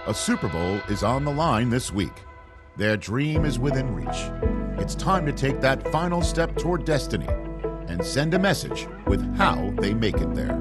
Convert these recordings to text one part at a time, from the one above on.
A Super Bowl is on the line this week. Their dream is within reach. It's time to take that final step toward destiny and send a message with how they make it there.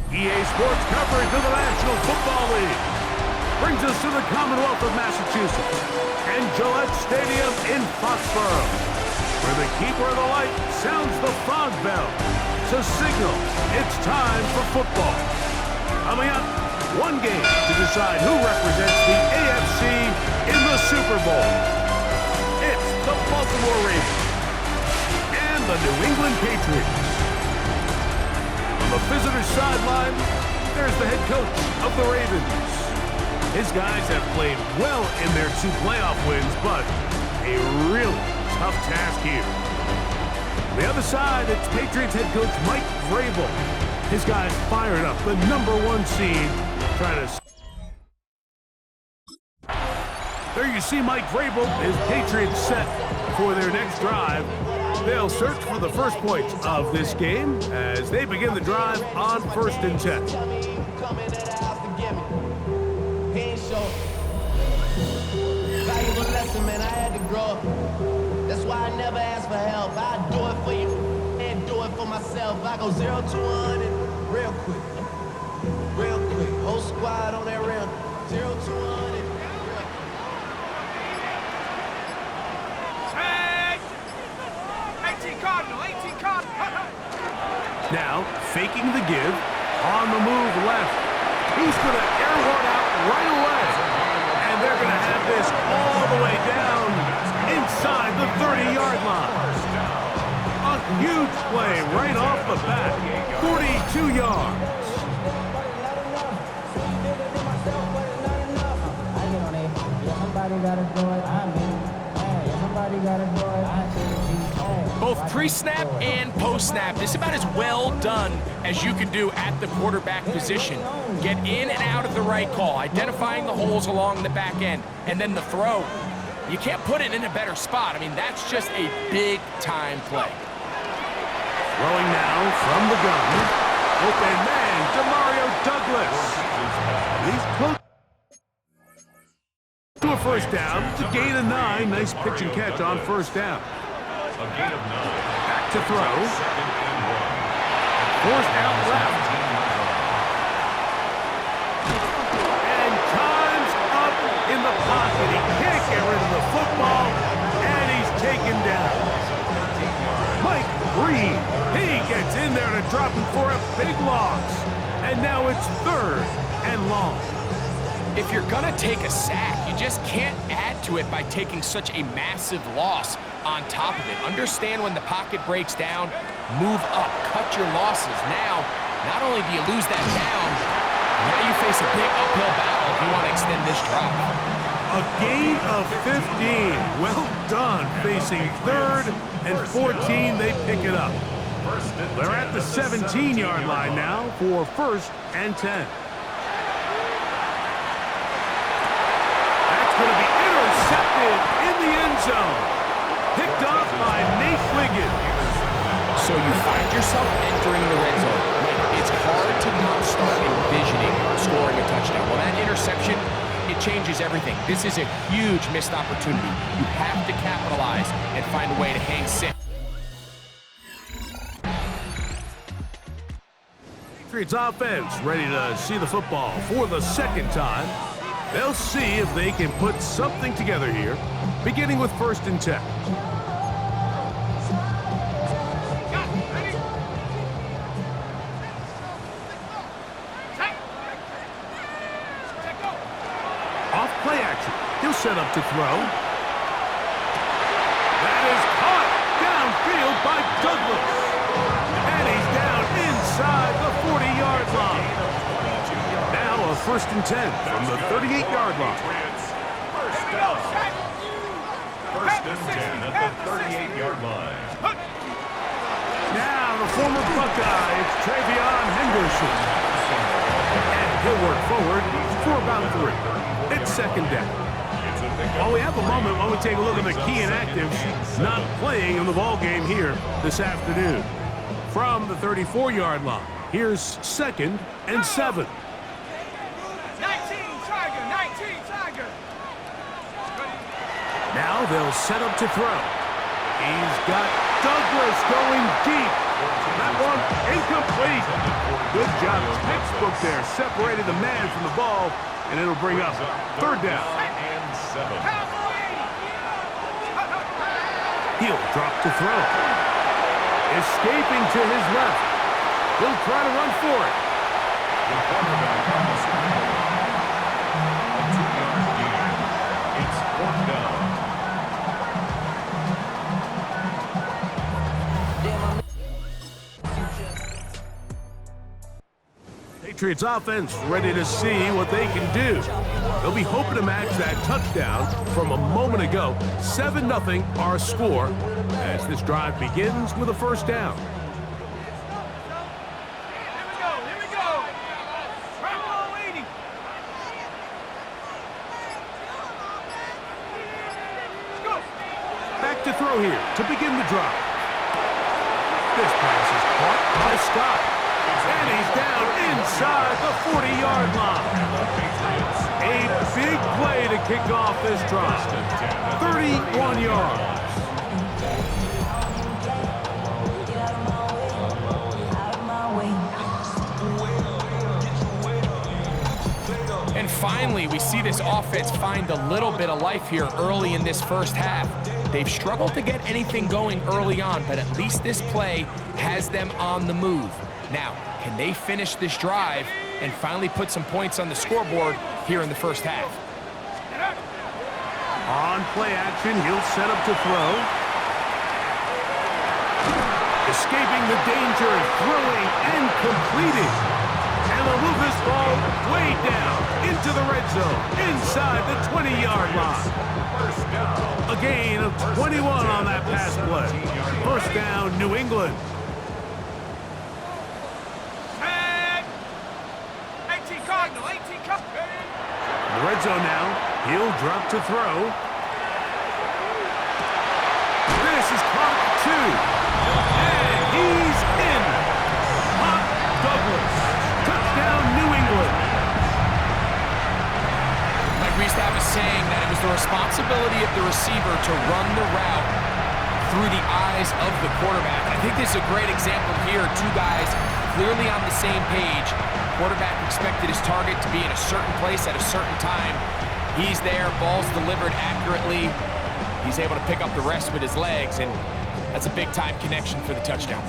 EA Sports coverage of the National Football League brings us to the Commonwealth of Massachusetts and Gillette Stadium in Foxborough, where the keeper of the light sounds the fog bell to signal it's time for football. Coming up, one game to decide who represents the AFC in the Super Bowl. It's the Baltimore Ravens and the New England Patriots. On the visitor's sideline, there's the head coach of the Ravens. His guys have played well in their 2 playoff wins, but a really tough task here. On the other side, it's Patriots head coach Mike Vrabel. His guys fired up, the #1 seed, trying to... There you see Mike Vrabel, his Patriots set for their next drive. They'll search for the first points of this game as they begin the drive on 1st and 10. Valuable lesson, man. I had to grow up. That's why I never ask for help. I do it for you and do it for myself. I go 0 to 100 real quick. Real quick. Whole squad on that rim. 0 to 100. Now, faking the give, on the move left. He's going to air one out right away. And they're going to have this all the way down inside the 30-yard line. A huge play right off the bat, 42 yards. Both pre-snap and post-snap, this is about as well done as you can do at the quarterback position. Get in and out of the right call, identifying the holes along the back end, and then the throw. You can't put it in a better spot. I mean, that's just a big-time play. Throwing now from the gun. Open man, Demario Douglas. He's close to a first down. It's a gain of 9. Nice pitch and catch on first down. A gain of 9. Back to throw. Forced out left. And time's up in the pocket. He can't get rid of the football, and he's taken down. Mike Green, he gets in there to drop him for a big loss. And now it's 3rd and long. If you're going to take a sack, you just can't add to it by taking such a massive loss on top of it. Understand when the pocket breaks down, move up, cut your losses. Now, not only do you lose that down, now you face a big uphill battle if you want to extend this drive. A gain of 15. Well done. Facing 3rd and 14, they pick it up. They're at the 17-yard line now for 1st and 10. Intercepted in the end zone. Picked up by Nate Wiggins. So you find yourself entering the red zone. It's hard to not start envisioning scoring a touchdown. Well, that interception, it changes everything. This is a huge missed opportunity. You have to capitalize and find a way to hang six. Patriots offense ready to see the football for the second time. They'll see if they can put something together here, beginning with 1st and 10. Off play action. He'll set up to throw. That is caught downfield by Douglas. And he's down inside the 40-yard line. Now a 1st and 10 from the 38-yard line. First and 10 at the 38-yard line. Now the former Buckeye, it's Travion Henderson. And he'll work forward for about 3. It's 2nd down. While we have a moment, while we take a look at the key inactives not playing in the ball game here this afternoon. From the 34-yard line, here's 2nd and 7. 19 Tiger. Now they'll set up to throw. He's got Douglas going deep. That one incomplete. Good job, textbook there. Separated the man from the ball, and it'll bring up 3rd down. And 7. He'll drop to throw. Escaping to his left. He'll try to run for it. The quarterback on the screen. A 2-yard gain. It's 4th down. Patriots offense ready to see what they can do. They'll be hoping to match that touchdown from a moment ago. 7-0 our score as this drive begins with a 1st down. Here we go. Bravo 80. Let's go. Back to throw here to begin the drive. This pass is caught by Scott. And he's down inside the 40-yard line. A big play to kick off this drive. 31 yards. And finally, we see this offense find a little bit of life here early in this first half. They've struggled to get anything going early on, but at least this play has them on the move. Now, can they finish this drive and finally put some points on the scoreboard here in the first half? On play action, he'll set up to throw. Escaping the danger, throwing and completing. And they'll move this ball way down into the red zone, inside the 20-yard line. A gain of 21 on that pass play. 1st down, New England. 18 Cardinal. In the red zone now, he'll drop to throw. This is caught 2. And he's in. Hot Douglas. Touchdown, New England. Like we used to have a saying that it was the responsibility of the receiver to run the route through the eyes of the quarterback. I think this is a great example here. 2 guys clearly on the same page. Quarterback expected his target to be in a certain place at a certain time. He's there, ball's delivered accurately. He's able to pick up the rest with his legs, and that's a big-time connection for the touchdown.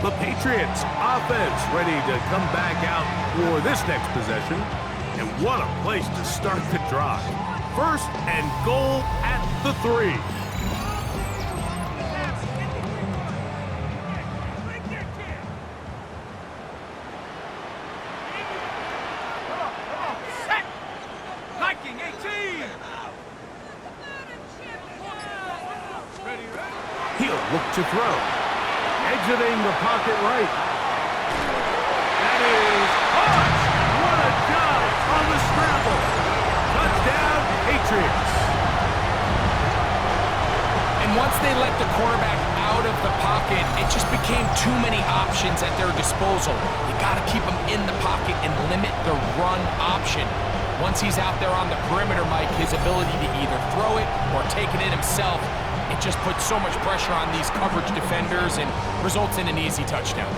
The Patriots offense ready to come back out for this next possession. And what a place to start the drive. 1st and goal at the 3. Set. Viking 18. He'll look to throw. Exiting the pocket right. disposal. You got to keep him in the pocket and limit the run option. Once he's out there on the perimeter, Mike, his ability to either throw it or take it in himself, it just puts so much pressure on these coverage defenders and results in an easy touchdown.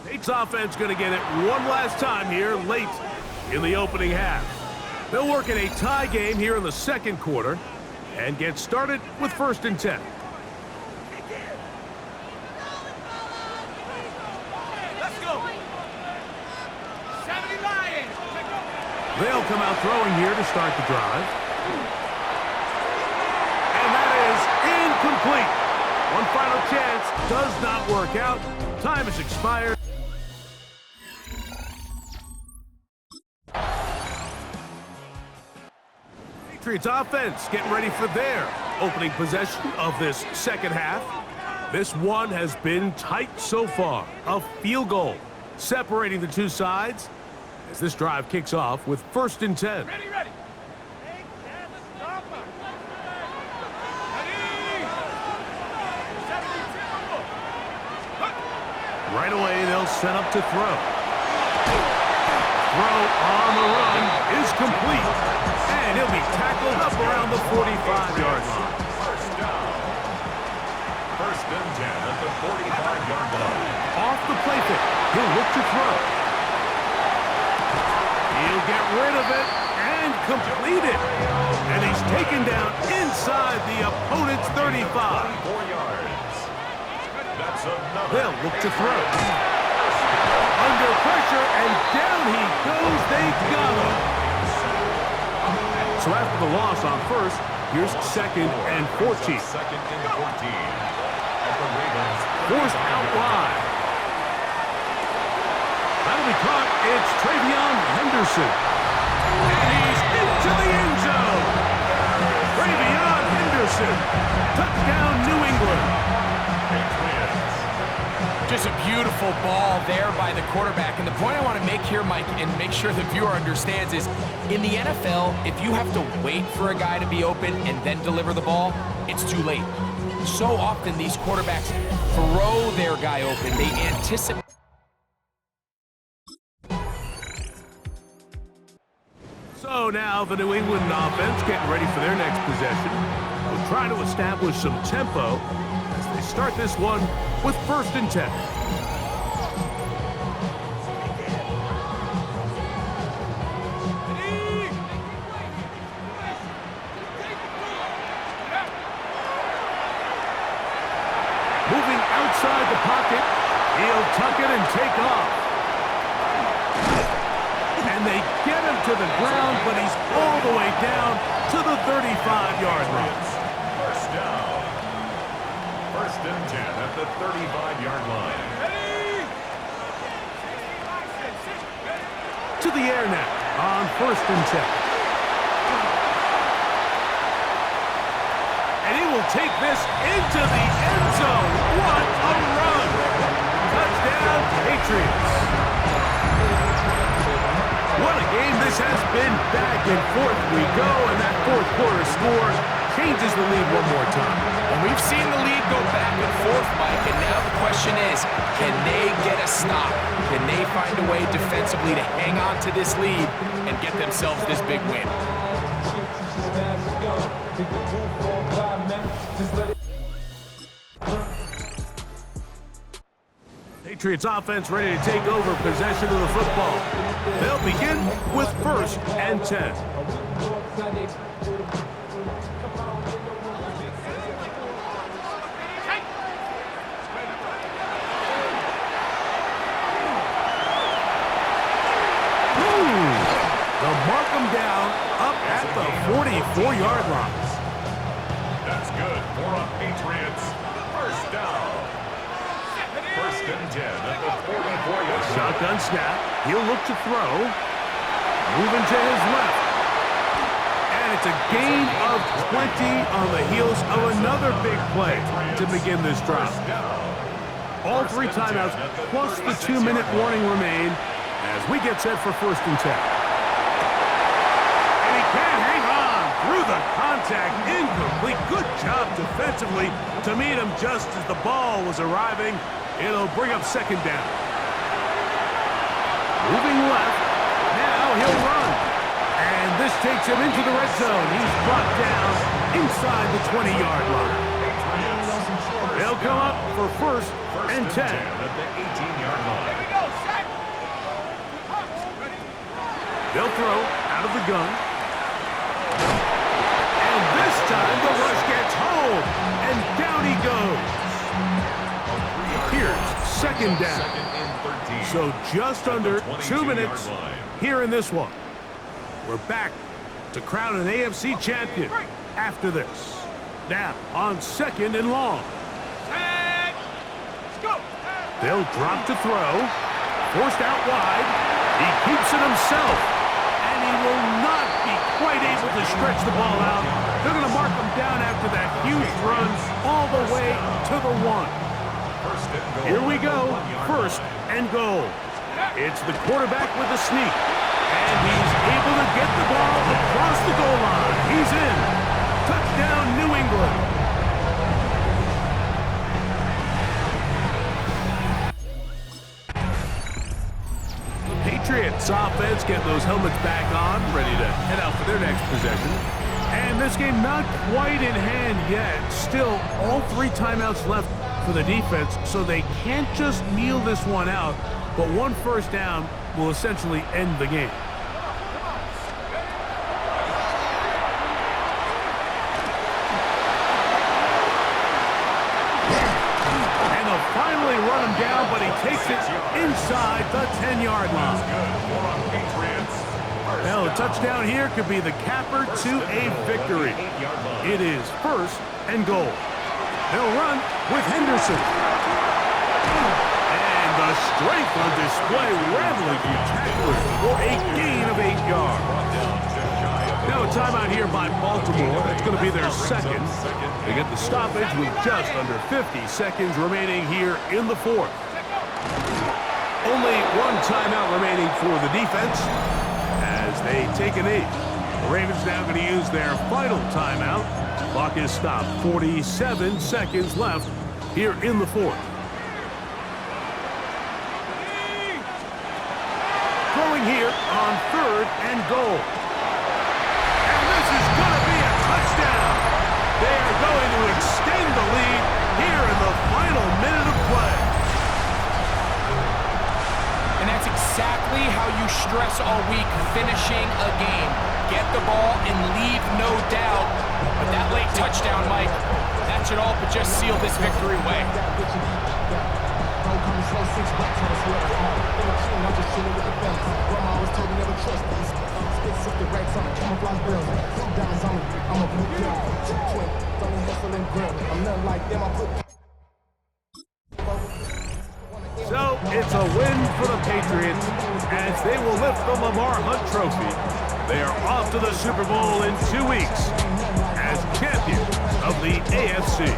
Saints offense going to get it one last time here late in the opening half. They'll work in a tie game here in the second quarter and get started with 1st and 10. Let's go. 70 Lions. They'll come out throwing here to start the drive. And that is incomplete. One final chance does not work out. Time has expired. Patriots offense getting ready for their opening possession of this second half. This one has been tight so far. A field goal separating the two sides as this drive kicks off with 1st and 10. Ready, ready. Right away, they'll set up to throw. Throw on the run is complete. And he'll be tackled up around the 45-yard line. First down. 1st and 10 at the 45-yard line. Off the play fake, he'll look to throw. He'll get rid of it and complete it. And he's taken down inside the opponent's 35. 4 yards. That's another. They'll look to throw. Under pressure, and down he goes. They got him. So after the loss on 1st, here's 2nd and 14. 2nd and 14. At the Ravens. Forced out wide. That'll be caught. It's Travion Henderson. And he's into the end zone. Travion Henderson. Touchdown, New England. Just a beautiful ball there by the quarterback. And the point I want to make here, Mike, and make sure the viewer understands is, in the NFL, if you have to wait for a guy to be open and then deliver the ball, it's too late. So often these quarterbacks throw their guy open. They anticipate. So now the New England offense getting ready for their next possession. They'll try to establish some tempo as they start this one with 1st and 10. Moving outside the pocket, he'll tuck it and take off. And they get him to the ground, but he's all the way down to the 35-yard line. First down. 1st and 10 at the 35-yard line. To the air now on 1st and 10. And he will take this into the end zone. What a run! Touchdown, Patriots. What a game this has been. Back and forth we go, and that 4th quarter score changes the lead one more time. And we've seen the lead go back and forth, Mike, and now the question is, can they get a stop? Can they find a way defensively to hang on to this lead and get themselves this big win? Patriots offense ready to take over possession of the football. They'll begin with 1st and 10. They'll mark them down up at the 44-yard line. That's good for a Patriots. First down. First and 10 at the 44-yard line. Shotgun snap. He'll look to throw. Moving to his left. And it's a gain of 20 on the heels of another big play to begin this drive. All three timeouts plus the 2-minute warning remain as we get set for first and 10. And he can't hang on through the contact. Incomplete. Good job defensively to meet him just as the ball was arriving. It'll bring up second down. Moving left. Now he'll run. And this takes him into the red zone. He's brought down inside the 20-yard line. They'll come up for first and 10. At the 18-yard line. Here we go, set. They'll throw out of the gun. And this time the rush gets home. And down he goes. Here's second down. Second and 13. So just under 2 minutes 22-yard line. here in this one. We're back to crown an AFC champion after this. Now on second and long. Set. Let's go. They'll drop to throw. Forced out wide. He keeps it himself. And he will not be quite able to stretch the ball out. They're going to mark him down after that huge run all the way to the 1. First and goal. Here we go. First and goal. It's the quarterback with the sneak. And he's able to get the ball across the goal line. He's in. Touchdown, New England. The Patriots offense getting those helmets back on, ready to head out for their next possession. And this game not quite in hand yet. Still, all three timeouts left for the defense, so they can't just kneel this one out, but one first down will essentially end the game. And they'll finally run him down, but he takes it inside the 10-yard line. Well, a touchdown here could be the capper to a victory. It is first and goal. They'll run with Henderson. And the strength on display, rambling through tacklers for a gain of 8 yards. Now a timeout here by Baltimore. It's going to be their second. They get the stoppage with just under 50 seconds remaining here in the fourth. Only one timeout remaining for the defense as they take a knee. The Ravens now going to use their final timeout. Clock is stopped. 47 seconds left here in the fourth. Throwing here on third and goal. And this is going to be a touchdown. They are going to extend the lead here in the final minute of play. And that's exactly how you stress all week, finishing a game. Get the ball and leave no doubt. But that late touchdown, Mike, that should all but just seal this victory away. So it's a win for the Patriots as they will lift the Lamar Hunt Trophy. They are off to the Super Bowl in 2 weeks as champions of the AFC.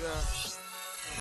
Yeah.